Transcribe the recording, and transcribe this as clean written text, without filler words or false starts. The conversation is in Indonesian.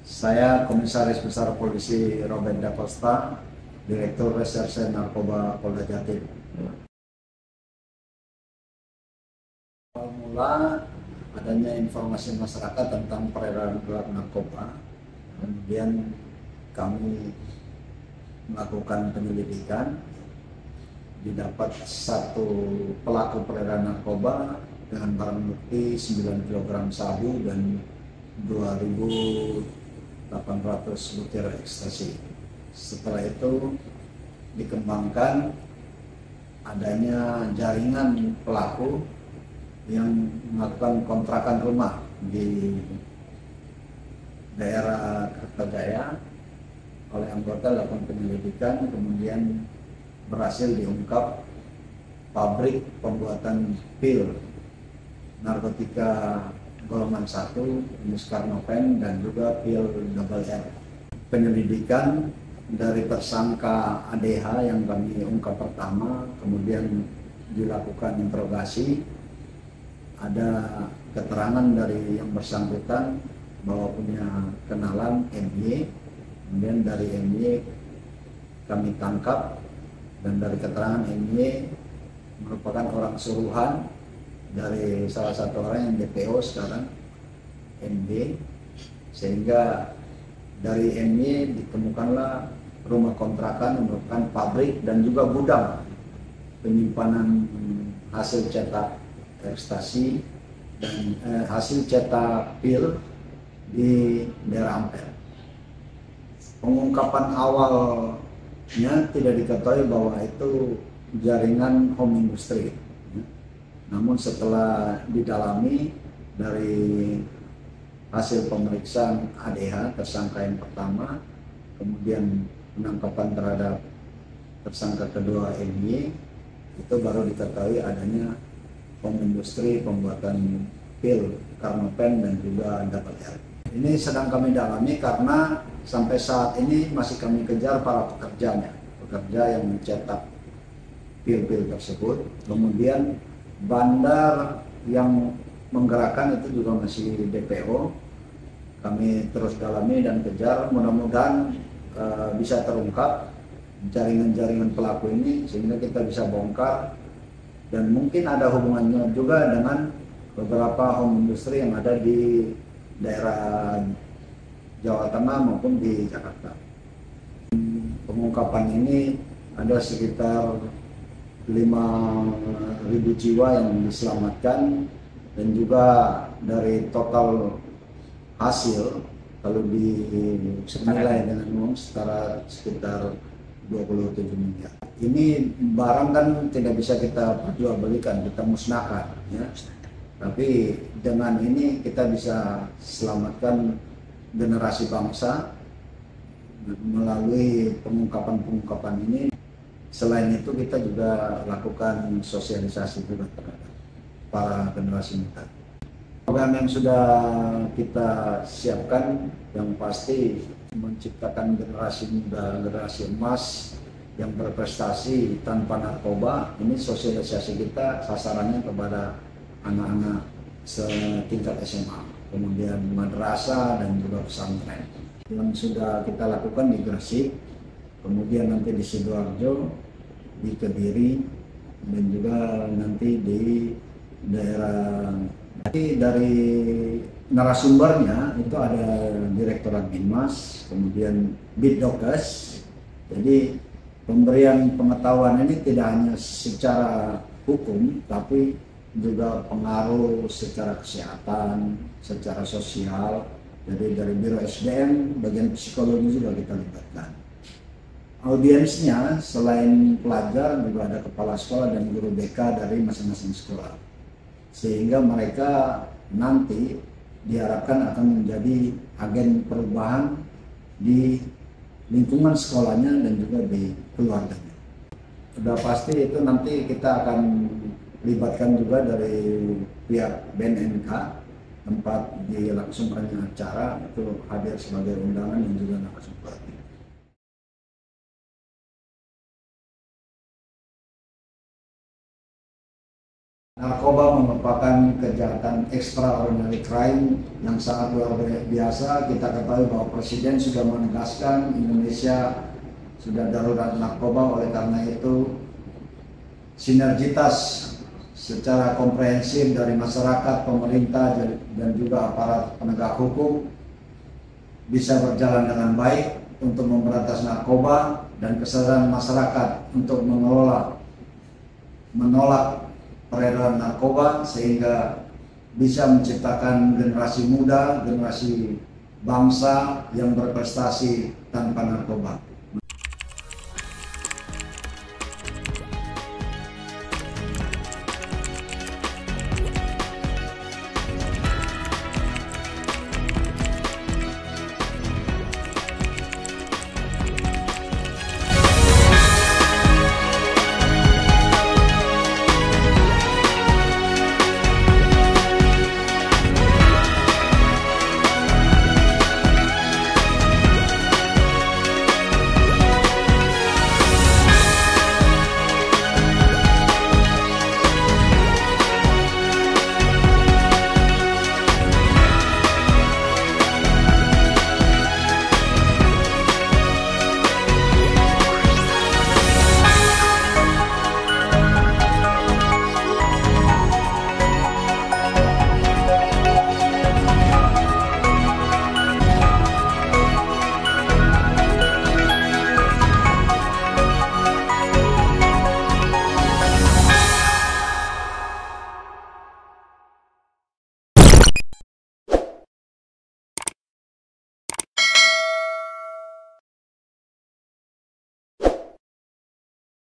Saya Komisaris Besar Polisi Robert Da Costa, Direktur Reserse Narkoba Polda Jatim. Awal mula adanya informasi masyarakat tentang peredaran gelap narkoba, kemudian kami melakukan penyelidikan, didapat satu pelaku peredaran narkoba dengan barang bukti 9 kg sabu dan 2.800 butir ekstasi. Setelah itu dikembangkan adanya jaringan pelaku yang melakukan kontrakan rumah di daerah Kertajaya. Oleh anggota lakukan penyelidikan, kemudian berhasil diungkap pabrik pembuatan pil narkotika golongan 1, jenis Carnopen, dan juga pil double R. Penyelidikan dari tersangka ADH yang kami ungkap pertama, kemudian dilakukan interogasi. Ada keterangan dari yang bersangkutan bahwa punya kenalan MY, kemudian dari MY kami tangkap, dan dari keterangan MY merupakan orang suruhan dari salah satu orang yang DPO sekarang, MD, sehingga dari MY ditemukanlah rumah kontrakan yang merupakan pabrik dan juga gudang penyimpanan hasil cetak ekstasi dan hasil cetak pil di daerah Ampel. Pengungkapan awalnya tidak diketahui bahwa itu jaringan home industry. Namun setelah didalami dari hasil pemeriksaan ADH, tersangka yang pertama, kemudian penangkapan terhadap tersangka kedua MY, itu baru diketahui adanya home industry pembuatan pil Carnopen dan juga double R. Ini sedang kami dalami karena sampai saat ini masih kami kejar para pekerja yang mencetak pil-pil tersebut. Kemudian bandar yang menggerakkan itu juga masih DPO. Kami terus dalami dan kejar, mudah-mudahan bisa terungkap jaringan-jaringan pelaku ini sehingga kita bisa bongkar, dan mungkin ada hubungannya juga dengan beberapa home industry yang ada di daerah Jawa Tengah maupun di Jakarta. Pengungkapan ini ada sekitar 5.000 jiwa yang diselamatkan, dan juga dari total hasil kalau dinilai dengan uang setara sekitar 27 miliar. Ini barang kan tidak bisa kita perjualbelikan, kita musnahkan, ya. Tapi dengan ini kita bisa selamatkan generasi bangsa melalui pengungkapan ini. Selain itu kita juga lakukan sosialisasi juga terhadap para generasi muda. Program yang sudah kita siapkan yang pasti menciptakan generasi muda, generasi emas yang berprestasi tanpa narkoba. Ini sosialisasi kita sasarannya kepada anak-anak setingkat SMA, kemudian madrasah dan juga pesantren. Yang sudah kita lakukan di Gresik, kemudian nanti di Sidoarjo, di Kediri, dan juga nanti di daerah. Dari narasumbernya itu ada Direktorat Binmas, kemudian Bidokes. Jadi pemberian pengetahuan ini tidak hanya secara hukum, tapi juga pengaruh secara kesehatan, secara sosial. Jadi dari Biro SDM, bagian psikologi juga kita libatkan. Audiensnya selain pelajar juga ada kepala sekolah dan guru BK dari masing-masing sekolah, sehingga mereka nanti diharapkan akan menjadi agen perubahan di lingkungan sekolahnya dan juga di keluarganya. Sudah pasti itu nanti kita akan libatkan juga dari pihak BNNK, tempat dilangsungkannya acara itu hadir sebagai undangan dan juga narasumber. narkoba merupakan kejahatan extraordinary crime yang sangat luar biasa. Kita ketahui bahwa Presiden sudah menegaskan Indonesia sudah darurat narkoba, oleh karena itu sinergitas secara komprehensif dari masyarakat, pemerintah, dan juga aparat penegak hukum bisa berjalan dengan baik untuk memberantas narkoba, dan kesadaran masyarakat untuk menolak peredaran narkoba sehingga bisa menciptakan generasi muda, generasi bangsa yang berprestasi tanpa narkoba.